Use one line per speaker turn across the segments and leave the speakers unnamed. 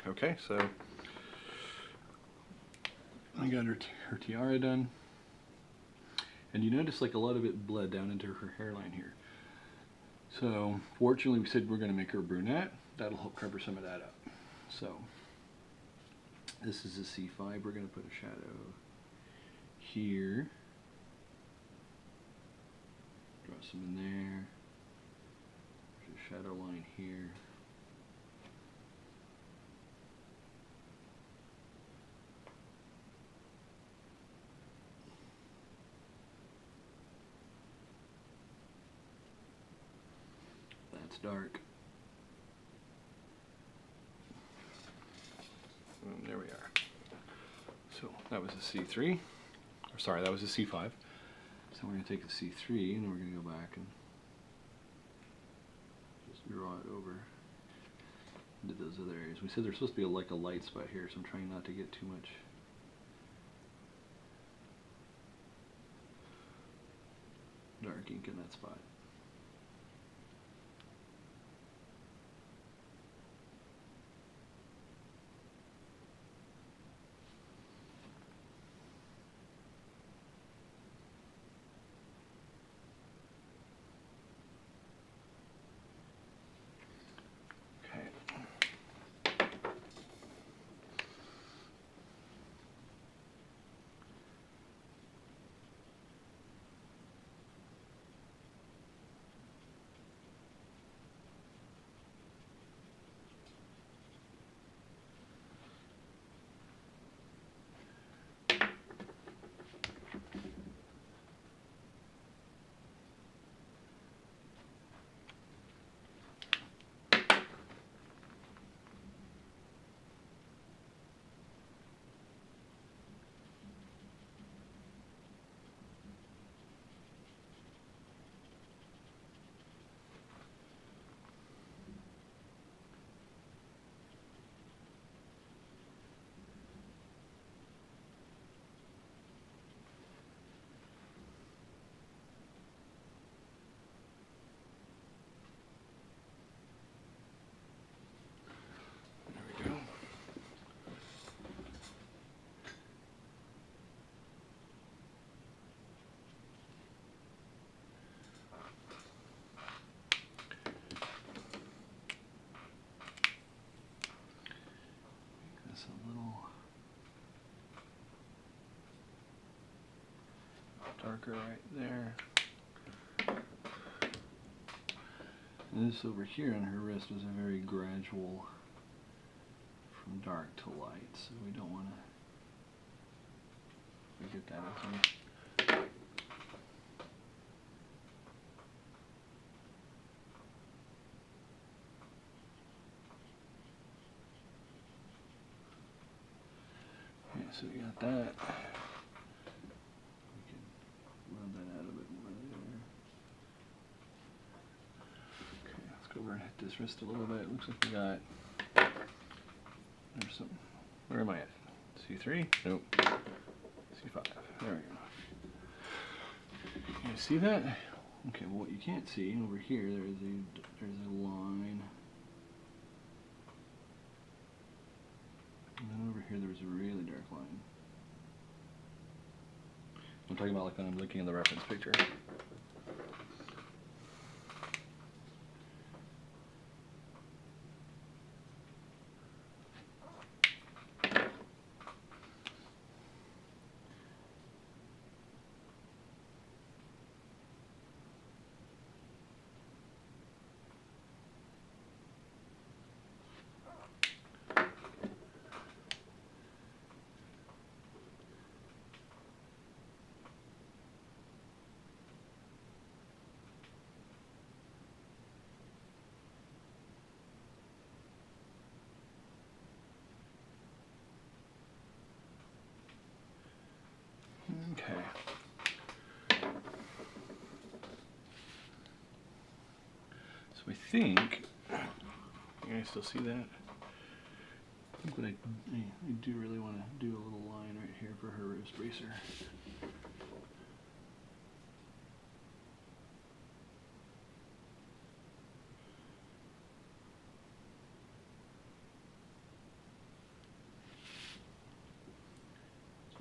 Okay, so I got her tiara done. And you notice like a lot of it bled down into her hairline here. So fortunately we said we're going to make her a brunette. That'll help cover some of that up. So this is a C5. We're going to put a shadow here. Draw some in there. There's a shadow line here. That's dark. And there we are. So that was a C3. Or sorry, that was a C5. So we're going to take a C3 and we're going to go back and just draw it over into those other areas. We said there's supposed to be like a light spot here, so I'm trying not to get too much dark ink in that spot. A little darker right there. And this over here on her wrist was a very gradual from dark to light, so we don't want to forget that as well. Okay, so we got that. We can rub that out a bit more there. Okay, let's go over and hit this wrist a little bit. Looks like we got, there's some, where am I at? C3? Nope. C5. There we go. You see that? Okay, well what you can't see over here, there's a line. And then over here there's a really dark line. I'm talking about like when I'm looking in the reference picture. Okay. So I think, you guys still see that? I think what I do really want to do a little line right here for her wrist bracer.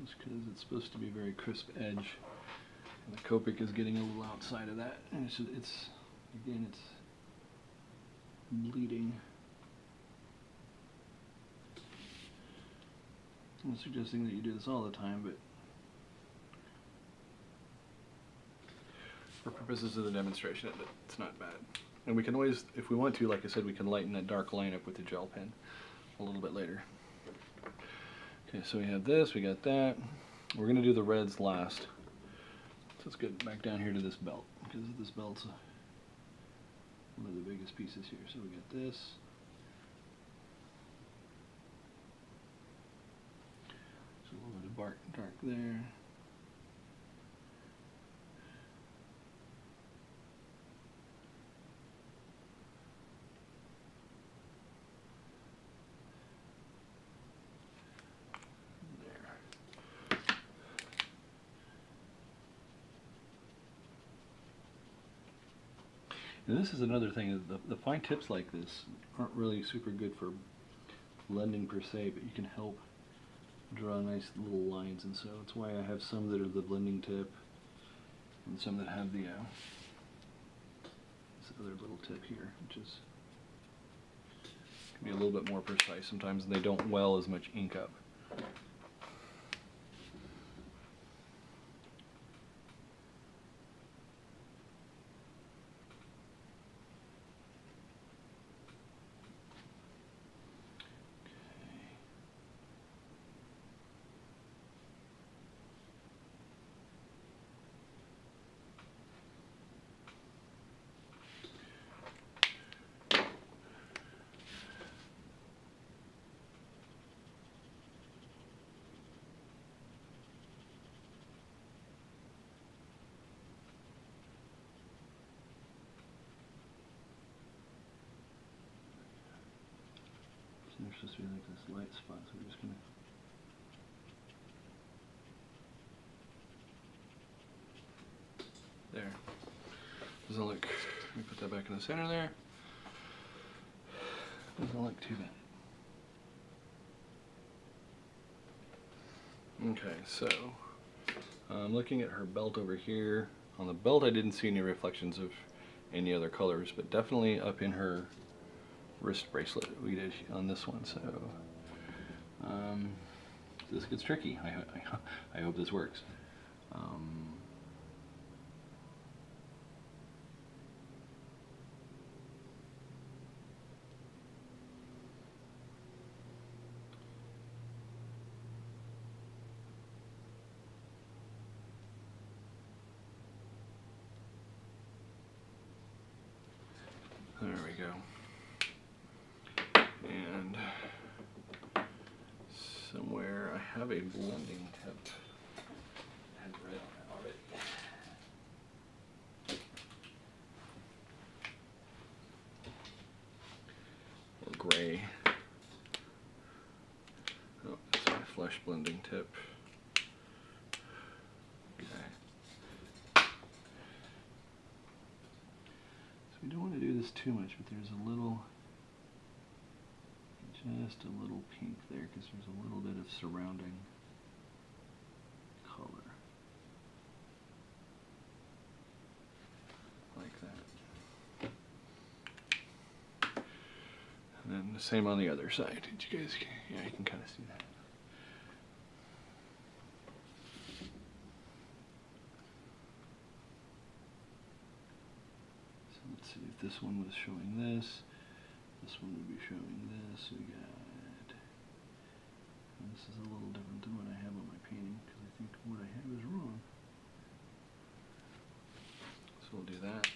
just because it's supposed to be a very crisp edge, and the Copic is getting a little outside of that, and it's again, it's bleeding. I'm not suggesting that you do this all the time, but for purposes of the demonstration, it's not bad. And we can always, if we want to, like I said, we can lighten that dark line up with the gel pen a little bit later. Okay, so we have this, we got that. We're going to do the reds last. So let's get back down here to this belt, because this belt's one of the biggest pieces here. So we got this. So a little bit of dark there. And this is another thing, the fine tips like this aren't really super good for blending per se, but you can help draw nice little lines, and so that's why I have some that are the blending tip and some that have the this other little tip here, which is can be a little bit more precise sometimes, and they don't well as much ink up. There's supposed to be like this light spot, so we're just going to... There. Doesn't look... Let me put that back in the center there. Doesn't look too bad. Okay, so... I'm looking at her belt over here. On the belt I didn't see any reflections of any other colors, but definitely up in her wrist bracelet we did on this one, so this gets tricky. I hope this works. There we go. And somewhere I have a blending tip. I had red on it already. Or gray. Oh, that's my flesh blending tip. Okay. So we don't want to do this too much, but there's a little... just a little pink there, because there's a little bit of surrounding color. Like that. And then the same on the other side. Did you guys, yeah, you can kind of see that. So let's see if this one was showing this. This one would be showing this. We got, and this is a little different than what I have on my painting, because I think what I have is wrong. So we'll do that.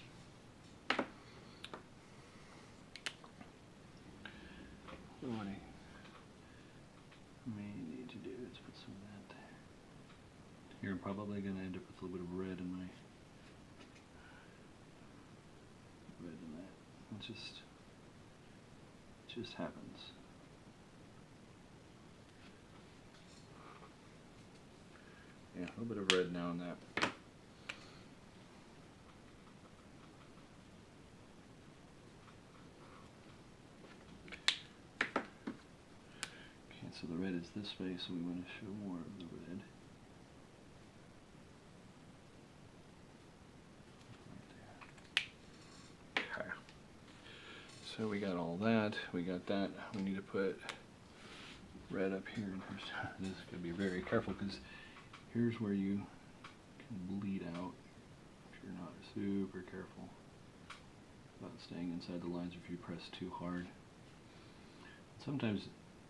So what I may need to do is put some of that. Here I'm probably going to end up with a little bit of red in my, that. It's just happens. Yeah, a little bit of red now in that. Okay, so the red is this way, so we want to show more of the red. So we got all that. We got that. We need to put red up here. And this is going to be very careful because here's where you can bleed out if you're not super careful about staying inside the lines if you press too hard. Sometimes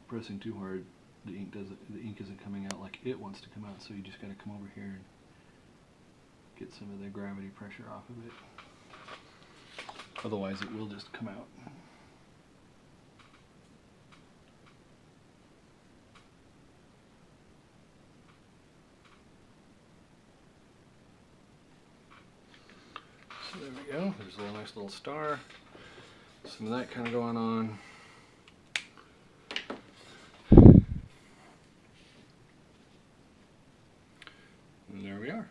pressing too hard, the ink isn't coming out like it wants to come out, so you just got to come over here and get some of the gravity pressure off of it. Otherwise it will just come out. So there we go. There's a nice little star. Some of that kind of going on. And there we are.